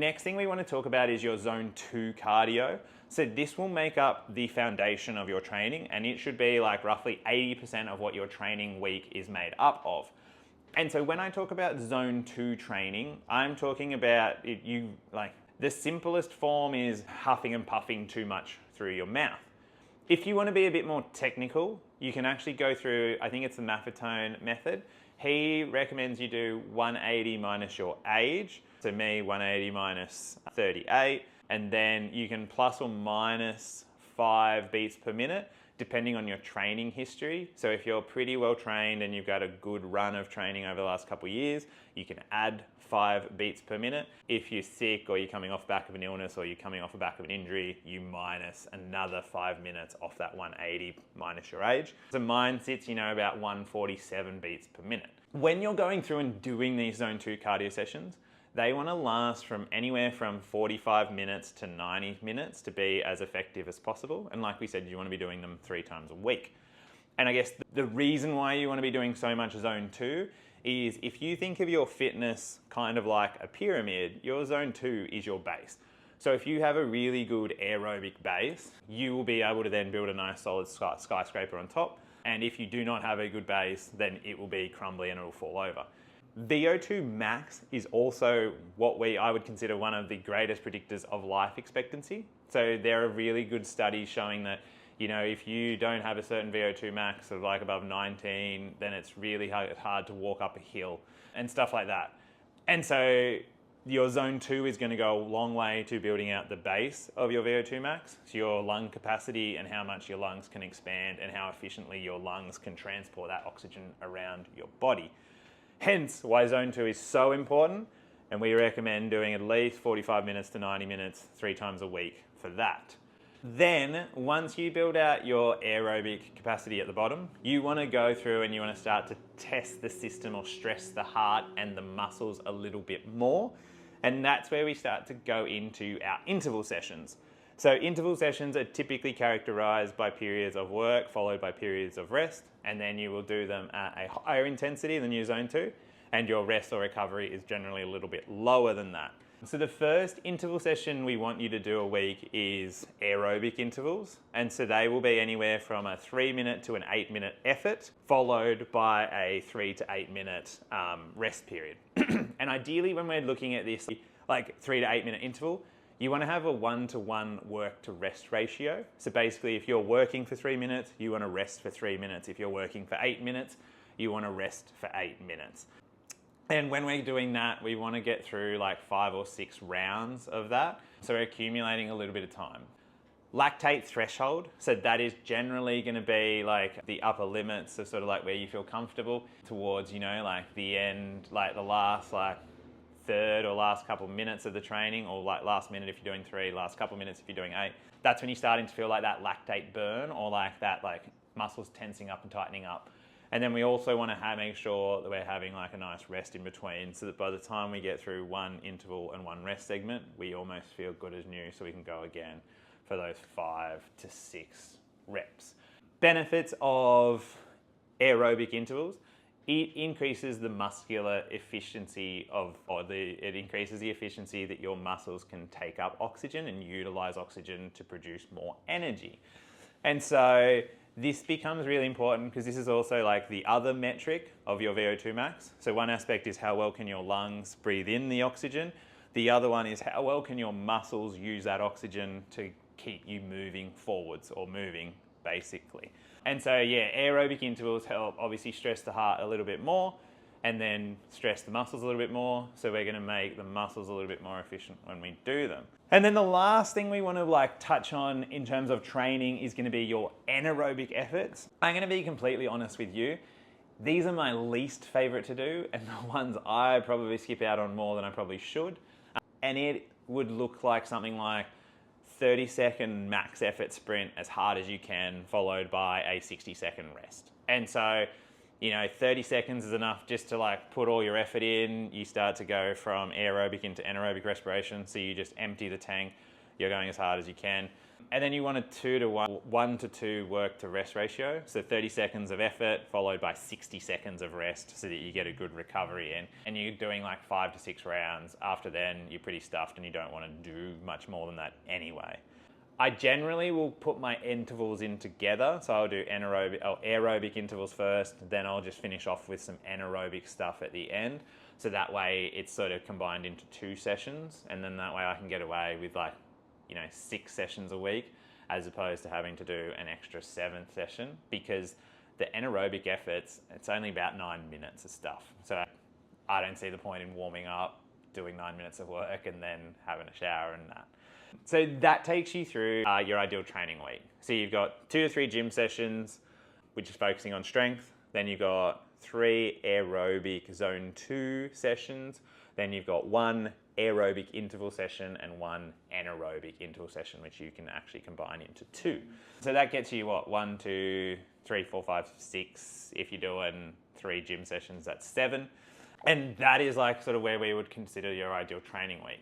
Next thing we want to talk about is your zone 2 cardio. So this will make up the foundation of your training, and it should be like roughly 80% of what your training week is made up of. And so when I talk about zone 2 training, I'm talking about the simplest form is huffing and puffing too much through your mouth. If you want to be a bit more technical, you can actually go through, I think it's the Maffetone method. He recommends you do 180 minus your age. So me, 180 minus 38. And then you can plus or minus 5 beats per minute, depending on your training history. So if you're pretty well trained and you've got a good run of training over the last couple of years, you can add 5 beats per minute. If you're sick or you're coming off the back of an illness or you're coming off the back of an injury, you minus another 5 minutes off that 180 minus your age. So mine sits, about 147 beats per minute. When you're going through and doing these zone 2 cardio sessions, they want to last from anywhere from 45 minutes to 90 minutes to be as effective as possible. And like we said, you want to be doing them 3 times a week. And I guess the reason why you want to be doing so much zone 2 is if you think of your fitness kind of like a pyramid, your zone 2 is your base. So if you have a really good aerobic base, you will be able to then build a nice solid skyscraper on top. And if you do not have a good base, then it will be crumbly and it will fall over. VO2 max is also what I would consider one of the greatest predictors of life expectancy. So there are really good studies showing that, if you don't have a certain VO2 max of like above 19, then it's really hard to walk up a hill and stuff like that. And so your zone 2 is going to go a long way to building out the base of your VO2 max, so your lung capacity and how much your lungs can expand and how efficiently your lungs can transport that oxygen around your body. Hence why zone 2 is so important, and we recommend doing at least 45 minutes to 90 minutes 3 times a week for that. Then, once you build out your aerobic capacity at the bottom, you want to go through and you want to start to test the system or stress the heart and the muscles a little bit more. And that's where we start to go into our interval sessions. So interval sessions are typically characterized by periods of work followed by periods of rest, and then you will do them at a higher intensity than your zone 2, and your rest or recovery is generally a little bit lower than that. So the first interval session we want you to do a week is aerobic intervals, and so they will be anywhere from a 3-minute to an 8-minute effort, followed by a 3 to 8 minute rest period. And ideally when we're looking at this like 3 to 8 minute interval, you want to have a 1-to-1 work to rest ratio. So basically if you're working for 3 minutes, you want to rest for 3 minutes. If you're working for 8 minutes, you want to rest for 8 minutes. And when we're doing that, we want to get through like 5 or 6 rounds of that. So we're accumulating a little bit of time. Lactate threshold, so that is generally going to be like the upper limits of sort of like where you feel comfortable towards, like the end, like the last third or last couple of minutes of the training, or like last minute if you're doing 3, last couple of minutes if you're doing 8. That's when you're starting to feel like that lactate burn or like that like muscles tensing up and tightening up. And then we also want to make sure that we're having like a nice rest in between, so that by the time we get through 1 interval and 1 rest segment, we almost feel good as new, so we can go again for those 5 to 6 reps. Benefits of aerobic intervals: it increases the muscular efficiency it increases the efficiency that your muscles can take up oxygen and utilize oxygen to produce more energy. And so this becomes really important because this is also like the other metric of your VO2 max. So one aspect is how well can your lungs breathe in the oxygen. The other one is how well can your muscles use that oxygen to keep you moving forwards or moving basically. And so aerobic intervals help obviously stress the heart a little bit more and then stress the muscles a little bit more. So we're going to make the muscles a little bit more efficient when we do them. And then the last thing we want to touch on in terms of training is going to be your anaerobic efforts. I'm going to be completely honest with you. These are my least favorite to do and the ones I probably skip out on more than I probably should. And it would look like something like 30-second max effort sprint as hard as you can, followed by a 60-second rest. And so, 30 seconds is enough just to put all your effort in. You start to go from aerobic into anaerobic respiration. So you just empty the tank. you're going as hard as you can. And then you want a 1 to 2 work to rest ratio. So 30 seconds of effort followed by 60 seconds of rest so that you get a good recovery in. And you're doing like 5 to 6 rounds. After then, you're pretty stuffed and you don't want to do much more than that anyway. I generally will put my intervals in together. So I'll do aerobic intervals first, then I'll just finish off with some anaerobic stuff at the end. So that way it's sort of combined into 2 sessions. And then that way I can get away with 6 sessions a week as opposed to having to do an extra 7th session, because the anaerobic efforts, it's only about 9 minutes of stuff. So I don't see the point in warming up, doing 9 minutes of work and then having a shower and that. So that takes you through your ideal training week. So you've got 2 to 3 gym sessions, which is focusing on strength. Then you've got 3 aerobic zone 2 sessions. Then you've got 1 aerobic interval session and 1 anaerobic interval session, which you can actually combine into 2. So that gets you 1, 2, 3, 4, 5, 6. If you're doing 3 gym sessions, that's 7. And that is sort of where we would consider your ideal training week.